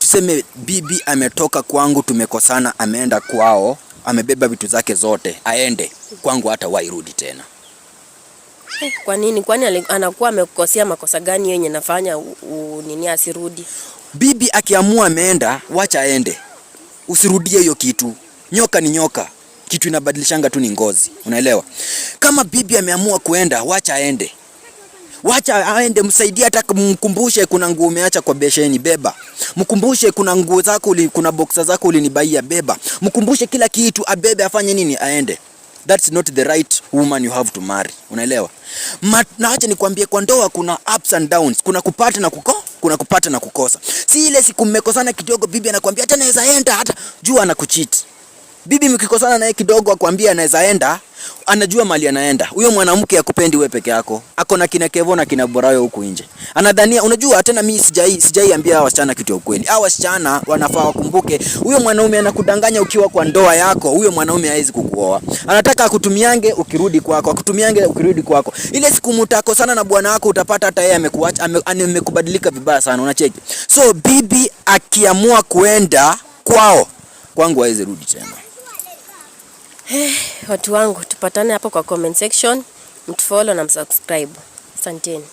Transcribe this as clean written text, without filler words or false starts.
tuseme bibi ametoka kwangu, tumekosana, ameenda kwao, amebeba vitu zake zote, aende kwangu, hata wairudi tena. Kwa nini? Kwani anakuwa amekukosea makosa gani yenye nafanya nini asirudi? Bibi akiamua ameenda, wacha aende. Usirudie hiyo kitu. Nyoka ni nyoka. Kitu inabadilishanga tu ni ngozi. Unaelewa? Kama bibi ameamua kuenda, wacha aende. Wacha aende, msaidie, hata mkumbushe kuna nguo umeacha kwa besheni, beba. Mkumbushe kuna nguo zako, kuna boxer zako ulinibaia, beba. Mkumbushe kila kitu, abebe, afanye nini, aende. That's not the right woman you have to marry. Unaelewa? Na acha nikwambie, kwa ndoa kuna ups and downs, kuna kupata na kukosa. Si ile siku mmekosana kidogo bibi anakuambia hata naweza enda, hata jua anakucheat. Bibi mkikosana naye kidogo akwambia anaweza enda, anajua mali anaenda. Huyo mwanamke akupendi wewe peke yako. Ako na kina Kevo na kina Borayo huko nje. Anadhania, unajua tena mimi sijaiambia wasichana kitu ya ukweli. Hao wasichana wanafaa wakumbuke, huyo mwanaume anakudanganya ukiwa kwa ndoa yako, huyo mwanaume hawezi kukuoa. Anataka akutumiange ukirudi kwako, akutumiange ukirudi kwako. Ile siku mtakosana na bwana wako utapata hata yeye amekuacha, amekubadilika vibaya sana, unacheki. So bibi akiamua kuenda kwao, kwangu hawezi rudi tena. Watu wangu, tupatane hapo kwa comment section, mtufollow na msubscribe. Asanteni.